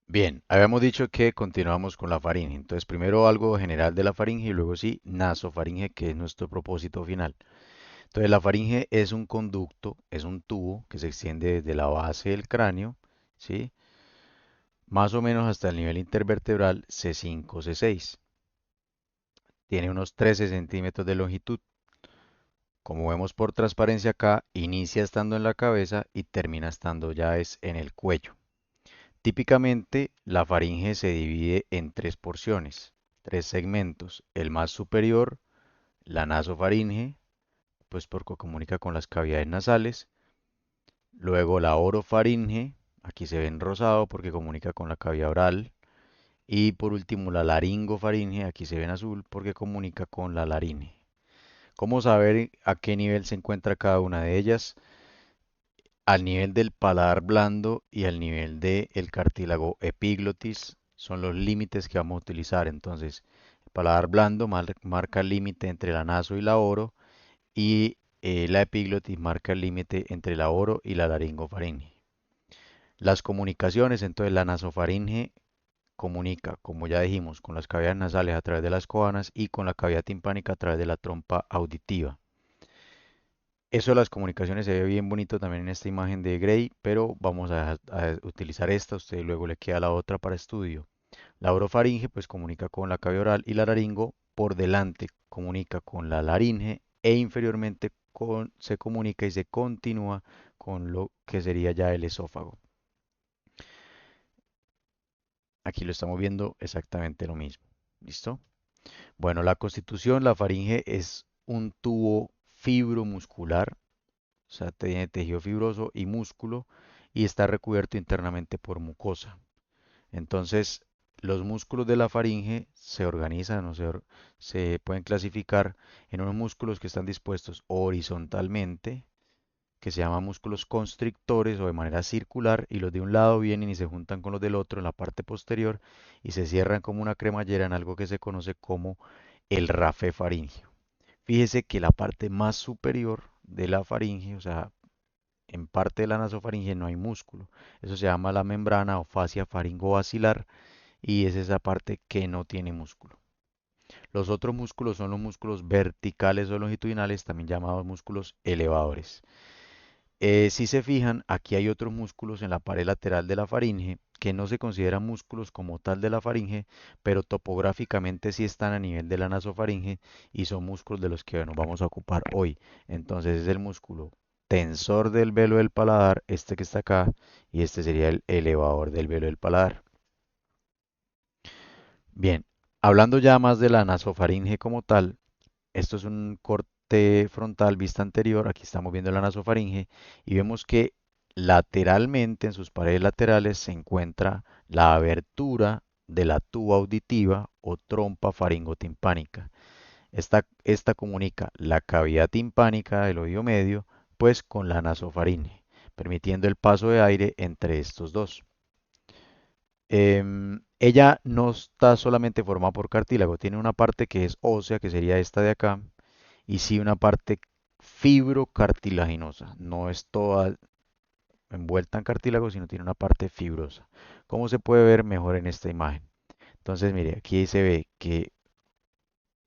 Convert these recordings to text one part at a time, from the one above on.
Bien, habíamos dicho que continuamos con la faringe. Entonces, primero algo general de la faringe y luego sí, nasofaringe, que es nuestro propósito final. Entonces, la faringe es un conducto, es un tubo que se extiende desde la base del cráneo, ¿sí? Más o menos hasta el nivel intervertebral C5, C6. Tiene unos 13 centímetros de longitud. Como vemos por transparencia acá, inicia estando en la cabeza y termina estando ya es en el cuello. Típicamente, la faringe se divide en tres porciones, tres segmentos. El más superior, la nasofaringe, pues porque comunica con las cavidades nasales. Luego la orofaringe, aquí se ve en rosado porque comunica con la cavidad oral. Y por último la laringofaringe, aquí se ve en azul porque comunica con la laringe. ¿Cómo saber a qué nivel se encuentra cada una de ellas? Al nivel del paladar blando y al nivel del cartílago epiglotis son los límites que vamos a utilizar. Entonces, el paladar blando marca el límite entre la naso y la oro y la epiglotis marca el límite entre la oro y la laringofaringe. Las comunicaciones, entonces la nasofaringe comunica, como ya dijimos, con las cavidades nasales a través de las coanas y con la cavidad timpánica a través de la trompa auditiva. Eso de las comunicaciones se ve bien bonito también en esta imagen de Gray, pero vamos a utilizar esta, usted luego le queda la otra para estudio. La orofaringe pues comunica con la cavidad oral y la laringo por delante comunica con la laringe e inferiormente se comunica y se continúa con lo que sería ya el esófago. Aquí lo estamos viendo exactamente lo mismo. ¿Listo? Bueno, la constitución, la faringe es un tubo fibromuscular, o sea, tiene tejido fibroso y músculo y está recubierto internamente por mucosa. Entonces, los músculos de la faringe se organizan o se pueden clasificar en unos músculos que están dispuestos horizontalmente, que se llaman músculos constrictores o de manera circular, y los de un lado vienen y se juntan con los del otro en la parte posterior y se cierran como una cremallera en algo que se conoce como el rafe faríngeo. Fíjese que la parte más superior de la faringe, o sea, en parte de la nasofaringe no hay músculo. Eso se llama la membrana o fascia faringobacilar y es esa parte que no tiene músculo. Los otros músculos son los músculos verticales o longitudinales, también llamados músculos elevadores. Si se fijan, aquí hay otros músculos en la pared lateral de la faringe que no se consideran músculos como tal de la faringe, pero topográficamente sí están a nivel de la nasofaringe y son músculos de los que nos vamos a ocupar hoy. Entonces es el músculo tensor del velo del paladar, este que está acá, y este sería el elevador del velo del paladar. Bien, hablando ya más de la nasofaringe como tal, esto es un corte frontal vista anterior. Aquí estamos viendo la nasofaringe y vemos que lateralmente en sus paredes laterales se encuentra la abertura de la tuba auditiva o trompa faringotimpánica. Esta comunica la cavidad timpánica del oído medio pues con la nasofaringe, permitiendo el paso de aire entre estos dos. Ella no está solamente formada por cartílago, tiene una parte que es ósea, que sería esta de acá, y sí una parte fibrocartilaginosa. No es toda envuelta en cartílago, sino tiene una parte fibrosa. ¿Cómo se puede ver mejor en esta imagen? Entonces, mire, aquí se ve que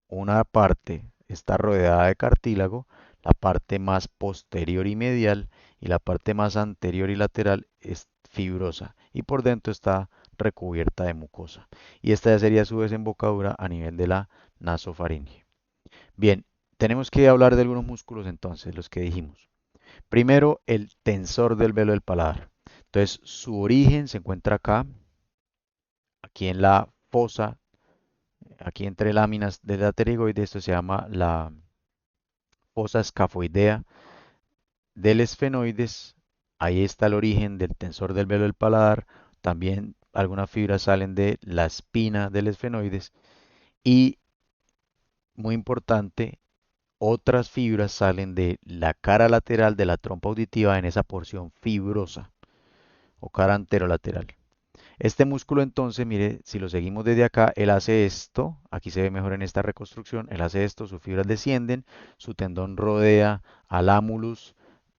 una parte está rodeada de cartílago, la parte más posterior y medial, y la parte más anterior y lateral es fibrosa, y por dentro está recubierta de mucosa. Y esta ya sería su desembocadura a nivel de la nasofaringe. Bien, tenemos que hablar de algunos músculos entonces, los que dijimos. Primero, el tensor del velo del paladar. Entonces, su origen se encuentra acá, aquí en la fosa, aquí entre láminas de la pterygoide. Esto se llama la fosa escafoidea del esfenoides. Ahí está el origen del tensor del velo del paladar. También algunas fibras salen de la espina del esfenoides. Y, muy importante, otras fibras salen de la cara lateral de la trompa auditiva en esa porción fibrosa o cara anterolateral. Este músculo entonces, mire, si lo seguimos desde acá, él hace esto, aquí se ve mejor en esta reconstrucción, él hace esto, sus fibras descienden, su tendón rodea al ámulus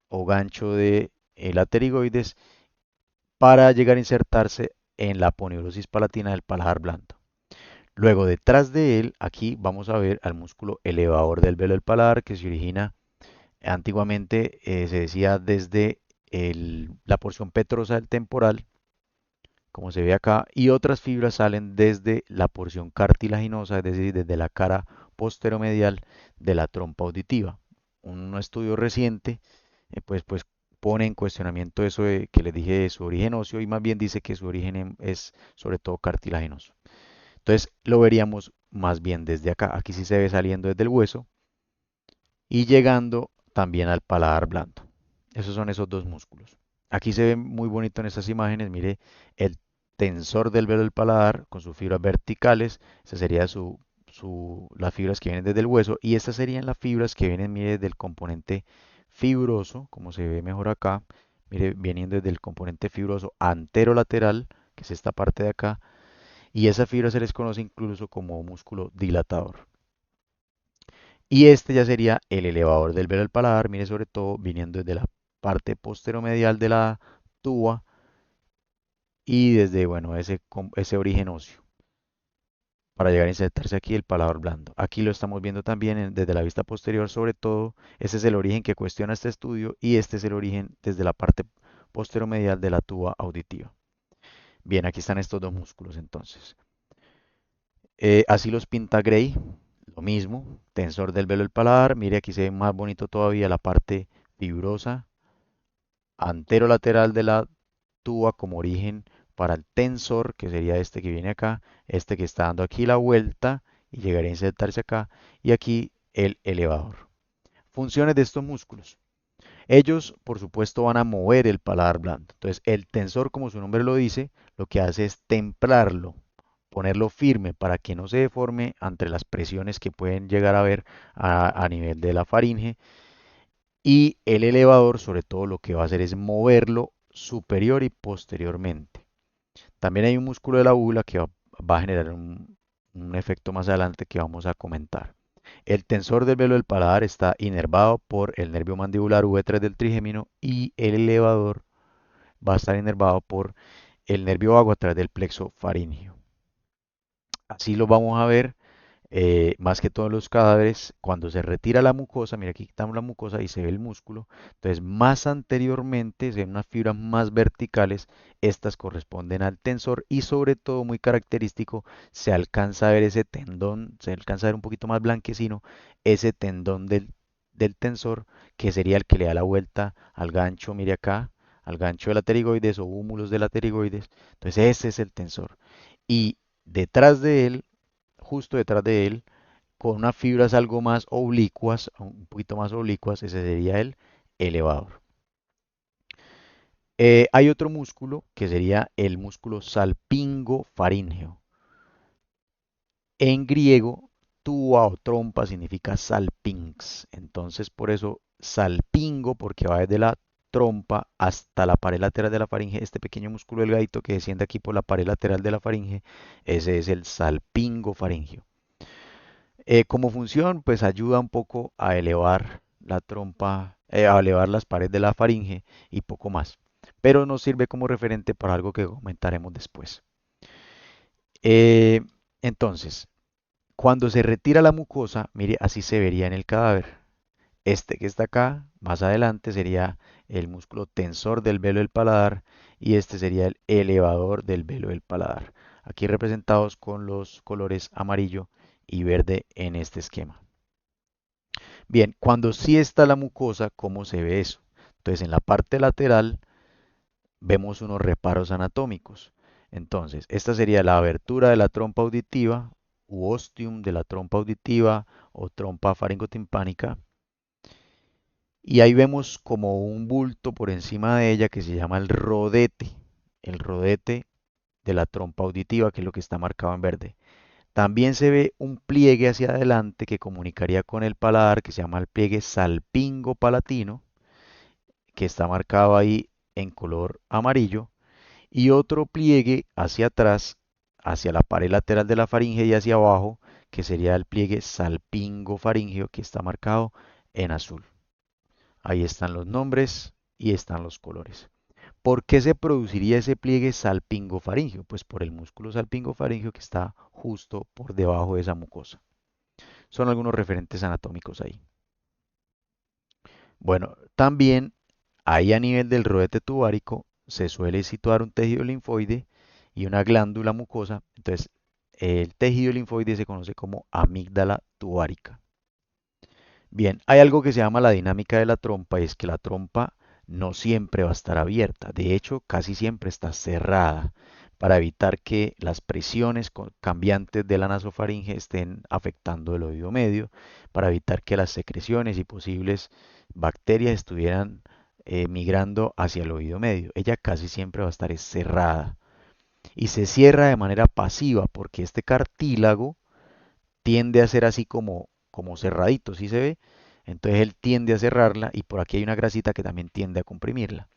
o gancho de la pterigoides para llegar a insertarse en la aponeurosis palatina del paladar blando. Luego, detrás de él, aquí vamos a ver al músculo elevador del velo del paladar que se origina antiguamente, se decía desde la porción petrosa del temporal, como se ve acá, y otras fibras salen desde la porción cartilaginosa, es decir, desde la cara posteromedial de la trompa auditiva. Un estudio reciente, pues pone en cuestionamiento eso de, que les dije de su origen óseo y más bien dice que su origen es sobre todo cartilaginoso. Entonces lo veríamos más bien desde acá. Aquí sí se ve saliendo desde el hueso y llegando también al paladar blando. Esos son esos dos músculos. Aquí se ve muy bonito en estas imágenes, mire el tensor del velo del paladar con sus fibras verticales, esa sería las fibras que vienen desde el hueso y estas serían las fibras que vienen, mire, del componente fibroso, como se ve mejor acá, mire, vienen desde el componente fibroso anterolateral, que es esta parte de acá, y esa fibra se les conoce incluso como músculo dilatador. Y este ya sería el elevador del velo del paladar, mire sobre todo viniendo desde la parte posteromedial de la tuba y desde, bueno, ese origen óseo para llegar a insertarse aquí el paladar blando. Aquí lo estamos viendo también desde la vista posterior, sobre todo, ese es el origen que cuestiona este estudio y este es el origen desde la parte posteromedial de la tuba auditiva. Bien, aquí están estos dos músculos entonces. Así los pinta Gray, lo mismo, tensor del velo del paladar. Mire, aquí se ve más bonito todavía la parte fibrosa anterolateral de la tuba como origen para el tensor, que sería este que viene acá, este que está dando aquí la vuelta y llegaría a insertarse acá, y aquí el elevador. Funciones de estos músculos. Ellos, por supuesto, van a mover el paladar blando. Entonces, el tensor, como su nombre lo dice, lo que hace es templarlo, ponerlo firme para que no se deforme ante las presiones que pueden llegar a haber a nivel de la faringe. Y el elevador, sobre todo, lo que va a hacer es moverlo superior y posteriormente. También hay un músculo de la úvula que va a generar un efecto más adelante que vamos a comentar. El tensor del velo del paladar está inervado por el nervio mandibular V3 del trigémino y el elevador va a estar inervado por el nervio vago a través del plexo faríngeo. Así lo vamos a ver más que todos los cadáveres, cuando se retira la mucosa, mira aquí quitamos la mucosa y se ve el músculo, entonces más anteriormente se ven unas fibras más verticales, estas corresponden al tensor y sobre todo muy característico, se alcanza a ver ese tendón, se alcanza a ver un poquito más blanquecino, ese tendón del tensor que sería el que le da la vuelta al gancho, mire acá, al gancho de la pterigoides o húmulos de la pterigoides, entonces ese es el tensor. Y detrás de él, justo detrás de él, con unas fibras algo más oblicuas, un poquito más oblicuas, ese sería el elevador. Hay otro músculo que sería el músculo salpingofaríngeo. En griego, tua o trompa significa salpinx. Entonces, por eso salpingo, porque va desde la trompa hasta la pared lateral de la faringe, este pequeño músculo delgadito que desciende aquí por la pared lateral de la faringe, ese es el salpingofaríngeo. Como función, pues ayuda un poco a elevar la trompa, a elevar las paredes de la faringe y poco más. Pero nos sirve como referente para algo que comentaremos después. Eh, entonces, cuando se retira la mucosa, mire, así se vería en el cadáver. Este que está acá, más adelante, sería el músculo tensor del velo del paladar y este sería el elevador del velo del paladar. Aquí representados con los colores amarillo y verde en este esquema. Bien, cuando sí está la mucosa, ¿cómo se ve eso? Entonces, en la parte lateral vemos unos reparos anatómicos. Entonces, esta sería la abertura de la trompa auditiva u ostium de la trompa auditiva o trompa faringotimpánica. Y ahí vemos como un bulto por encima de ella que se llama el rodete de la trompa auditiva, que es lo que está marcado en verde. También se ve un pliegue hacia adelante que comunicaría con el paladar, que se llama el pliegue salpingo-palatino, que está marcado ahí en color amarillo, y otro pliegue hacia atrás, hacia la pared lateral de la faringe y hacia abajo, que sería el pliegue salpingo-faríngeo, que está marcado en azul. Ahí están los nombres y están los colores. ¿Por qué se produciría ese pliegue salpingofaringeo? Pues por el músculo salpingofaringeo que está justo por debajo de esa mucosa. Son algunos referentes anatómicos ahí. Bueno, también ahí a nivel del rodete tubárico se suele situar un tejido linfoide y una glándula mucosa. Entonces, el tejido linfoide se conoce como amígdala tubárica. Bien, hay algo que se llama la dinámica de la trompa y es que la trompa no siempre va a estar abierta. De hecho, casi siempre está cerrada para evitar que las presiones cambiantes de la nasofaringe estén afectando el oído medio, para evitar que las secreciones y posibles bacterias estuvieran migrando hacia el oído medio. Ella casi siempre va a estar cerrada y se cierra de manera pasiva porque este cartílago tiende a ser así como cerradito, ¿sí se ve? Entonces él tiende a cerrarla y por aquí hay una grasita que también tiende a comprimirla.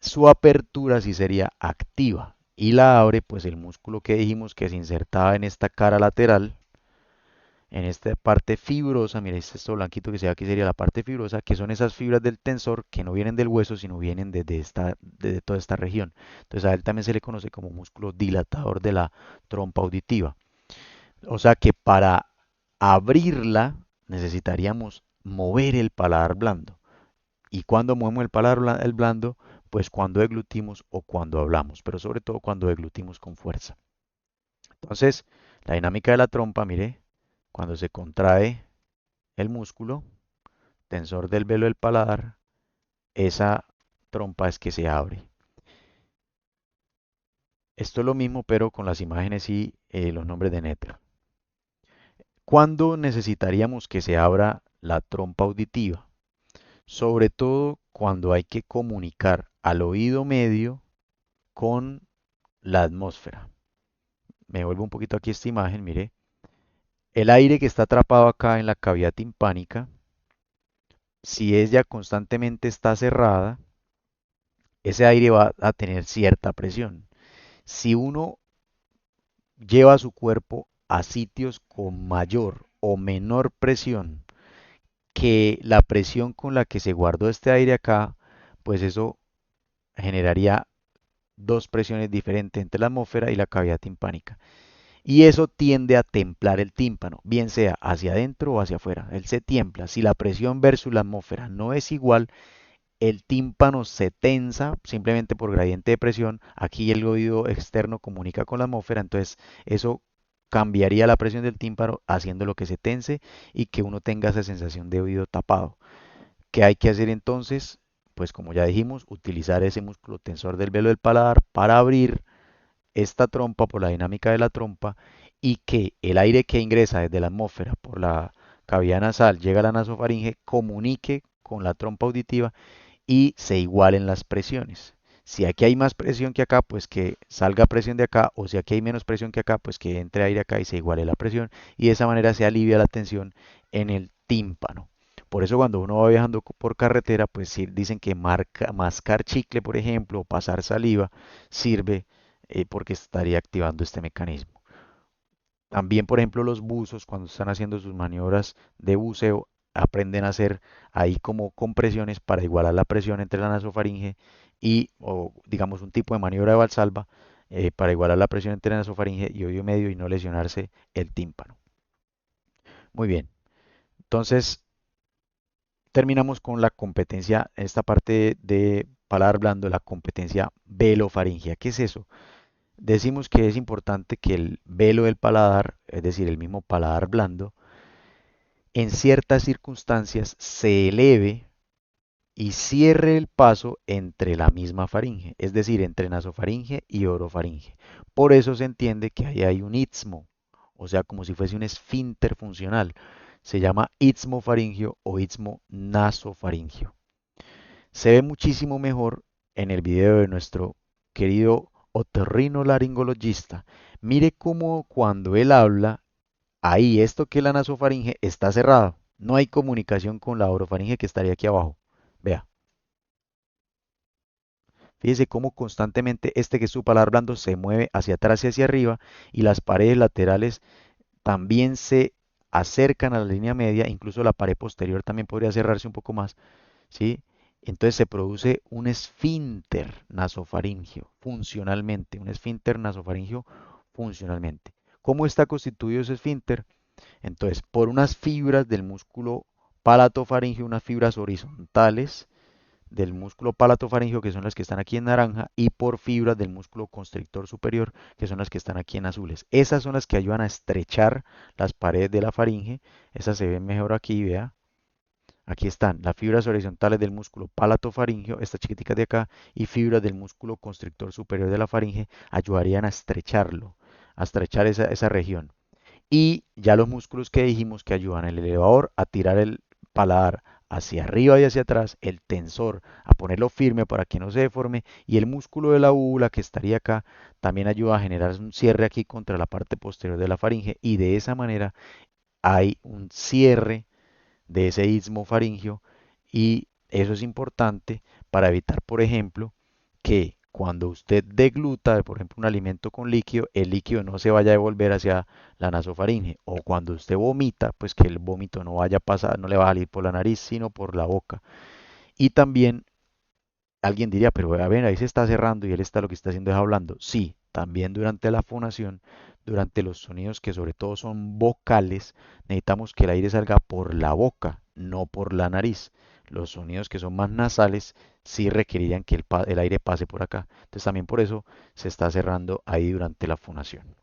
Su apertura sí sería activa y la abre pues el músculo que dijimos que se insertaba en esta cara lateral, en esta parte fibrosa. Mira, esto blanquito que se ve aquí sería la parte fibrosa, que son esas fibras del tensor que no vienen del hueso, sino vienen desde toda esta región. Entonces a él también se le conoce como músculo dilatador de la trompa auditiva. O sea que para abrirla necesitaríamos mover el paladar blando. ¿Y cuando movemos el paladar el blando? Pues cuando deglutimos o cuando hablamos, pero sobre todo cuando deglutimos con fuerza. Entonces, la dinámica de la trompa, mire, cuando se contrae el músculo, tensor del velo del paladar, esa trompa es que se abre. Esto es lo mismo, pero con las imágenes y los nombres de letra. ¿Cuándo necesitaríamos que se abra la trompa auditiva? Sobre todo cuando hay que comunicar al oído medio con la atmósfera. Me vuelvo un poquito aquí esta imagen, mire. El aire que está atrapado acá en la cavidad timpánica, si ella constantemente está cerrada, ese aire va a tener cierta presión. Si uno lleva su cuerpo a sitios con mayor o menor presión que la presión con la que se guardó este aire acá, pues eso generaría dos presiones diferentes entre la atmósfera y la cavidad timpánica. Y eso tiende a templar el tímpano, bien sea hacia adentro o hacia afuera. Él se tiembla. Si la presión versus la atmósfera no es igual, el tímpano se tensa simplemente por gradiente de presión. Aquí el oído externo comunica con la atmósfera, entonces eso cambiaría la presión del tímpano haciendo lo que se tense y que uno tenga esa sensación de oído tapado. ¿Qué hay que hacer entonces? Pues como ya dijimos, utilizar ese músculo tensor del velo del paladar para abrir esta trompa por la dinámica de la trompa y que el aire que ingresa desde la atmósfera por la cavidad nasal llega a la nasofaringe, comunique con la trompa auditiva y se igualen las presiones. Si aquí hay más presión que acá, pues que salga presión de acá, o si aquí hay menos presión que acá, pues que entre aire acá y se iguale la presión, y de esa manera se alivia la tensión en el tímpano. Por eso cuando uno va viajando por carretera, pues sí, dicen que mascar chicle, por ejemplo, o pasar saliva, sirve porque estaría activando este mecanismo. También, por ejemplo, los buzos, cuando están haciendo sus maniobras de buceo, aprenden a hacer ahí como compresiones para igualar la presión entre la nasofaringe y, o digamos, un tipo de maniobra de valsalva para igualar la presión entre la nasofaringe y oído medio y no lesionarse el tímpano. Muy bien, entonces terminamos con la competencia, esta parte de paladar blando, la competencia velofaringea. ¿Qué es eso? Decimos que es importante que el velo del paladar, es decir, el mismo paladar blando, en ciertas circunstancias se eleve y cierre el paso entre la misma faringe, es decir, entre nasofaringe y orofaringe. Por eso se entiende que ahí hay un istmo, o sea, como si fuese un esfínter funcional. Se llama istmo faringio o istmo nasofaringio. Se ve muchísimo mejor en el video de nuestro querido otorrinolaringologista. Mire cómo cuando él habla, ahí esto que es la nasofaringe está cerrado. No hay comunicación con la orofaringe que estaría aquí abajo. Vea, fíjese cómo constantemente este que es su paladar blando se mueve hacia atrás y hacia arriba y las paredes laterales también se acercan a la línea media, incluso la pared posterior también podría cerrarse un poco más, ¿sí? Entonces se produce un esfínter nasofaringio funcionalmente, un esfínter nasofaringio funcionalmente. ¿Cómo está constituido ese esfínter? Entonces, por unas fibras del músculo palatofaringio, unas fibras horizontales del músculo palatofaringio, que son las que están aquí en naranja, y por fibras del músculo constrictor superior, que son las que están aquí en azules. Esas son las que ayudan a estrechar las paredes de la faringe. Esas se ven mejor aquí, vea. Aquí están las fibras horizontales del músculo palatofaringio, estas chiquiticas de acá, y fibras del músculo constrictor superior de la faringe ayudarían a estrecharlo, a estrechar esa región. Y ya los músculos que dijimos que ayudan el elevador a tirar el paladar hacia arriba y hacia atrás, el tensor a ponerlo firme para que no se deforme, y el músculo de la úvula que estaría acá también ayuda a generar un cierre aquí contra la parte posterior de la faringe, y de esa manera hay un cierre de ese istmo faringio, y eso es importante para evitar, por ejemplo, que cuando usted degluta, por ejemplo, un alimento con líquido, el líquido no se vaya a devolver hacia la nasofaringe, o cuando usted vomita, pues que el vómito no vaya a pasar, no le va a salir por la nariz, sino por la boca. Y también alguien diría, pero a ver, ahí se está cerrando y él está lo que está haciendo es hablando. Sí, también durante la fonación, durante los sonidos que sobre todo son vocales, necesitamos que el aire salga por la boca, no por la nariz. Los sonidos que son más nasales sí requerirían que el aire pase por acá. Entonces también por eso se está cerrando ahí durante la fonación.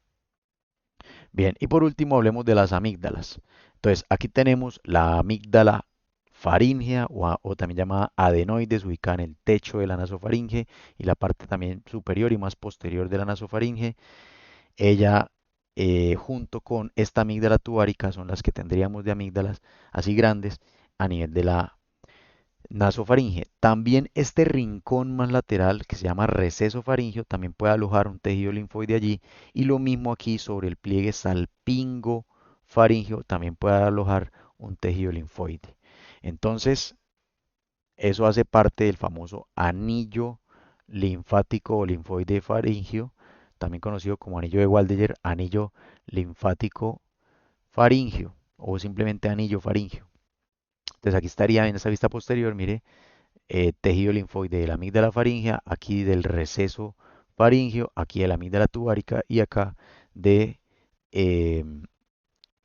Bien, y por último hablemos de las amígdalas. Entonces, aquí tenemos la amígdala faríngea o también llamada adenoides, ubicada en el techo de la nasofaringe y la parte también superior y más posterior de la nasofaringe. Ella, junto con esta amígdala tubárica, son las que tendríamos de amígdalas así grandes a nivel de la nasofaringe. También este rincón más lateral que se llama receso faríngeo también puede alojar un tejido linfoide allí, y lo mismo aquí sobre el pliegue salpingo faríngeo también puede alojar un tejido linfoide. Entonces, eso hace parte del famoso anillo linfático o linfoide faríngeo, también conocido como anillo de Waldeyer, anillo linfático faríngeo o simplemente anillo faríngeo. Entonces aquí estaría en esta vista posterior, mire, tejido linfoide de la amígdala faríngea, aquí del receso faríngeo, aquí de la amígdala tubárica y acá de eh,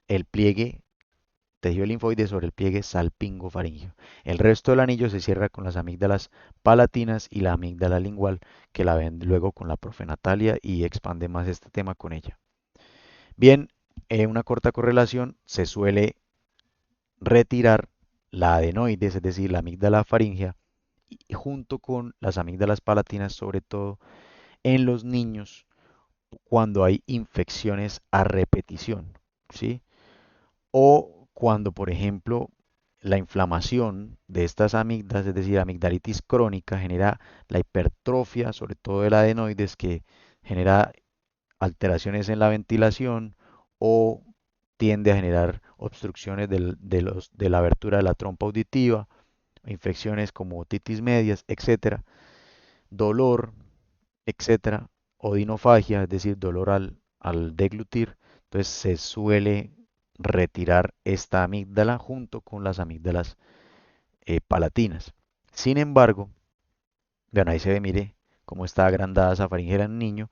el pliegue, tejido linfoide sobre el pliegue salpingo faríngeo. El resto del anillo se cierra con las amígdalas palatinas y la amígdala lingual, que la ven luego con la profenatalia y expande más este tema con ella. Bien, una corta correlación, se suele retirar la adenoides, es decir, la amígdala faríngea, y junto con las amígdalas palatinas, sobre todo en los niños cuando hay infecciones a repetición, ¿sí? O cuando, por ejemplo, la inflamación de estas amígdalas, es decir, amigdalitis crónica, genera la hipertrofia, sobre todo del adenoides, que genera alteraciones en la ventilación o tiende a generar obstrucciones de la abertura de la trompa auditiva, infecciones como otitis medias, etcétera, dolor, etcétera, odinofagia, es decir, dolor al deglutir. Entonces se suele retirar esta amígdala junto con las amígdalas palatinas. Sin embargo, vean ahí se ve, mire cómo está agrandada esa faringera en un niño.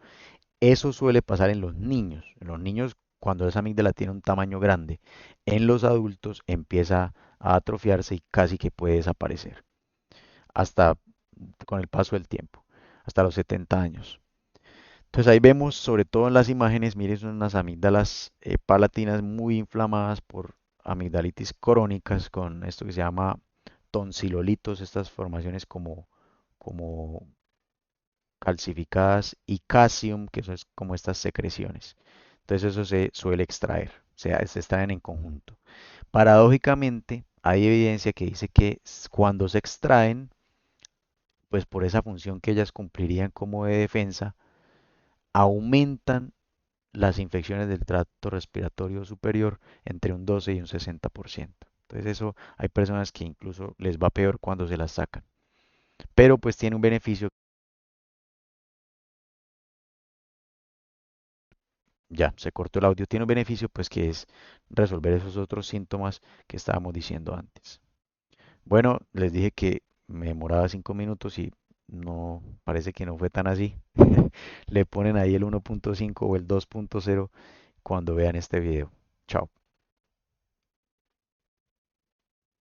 Eso suele pasar en los niños. En los niños, cuando esa amígdala tiene un tamaño grande, en los adultos empieza a atrofiarse y casi que puede desaparecer hasta con el paso del tiempo, hasta los 70 años. Entonces ahí vemos, sobre todo en las imágenes, miren, son unas amígdalas palatinas muy inflamadas por amigdalitis crónicas con esto que se llama tonsilolitos, estas formaciones como calcificadas, y calcium, que eso es como estas secreciones. Entonces eso se suele extraer, o sea, se extraen en conjunto. Paradójicamente, hay evidencia que dice que cuando se extraen, pues por esa función que ellas cumplirían como de defensa, aumentan las infecciones del tracto respiratorio superior entre un 12 y un 60%. Entonces eso hay personas que incluso les va peor cuando se las sacan. Pero pues tiene un beneficio, ya se cortó el audio, tiene un beneficio pues que es resolver esos otros síntomas que estábamos diciendo antes. Bueno, les dije que me demoraba 5 minutos y no, parece que no fue tan así. Le ponen ahí el 1.5 o el 2.0 cuando vean este video. Chao.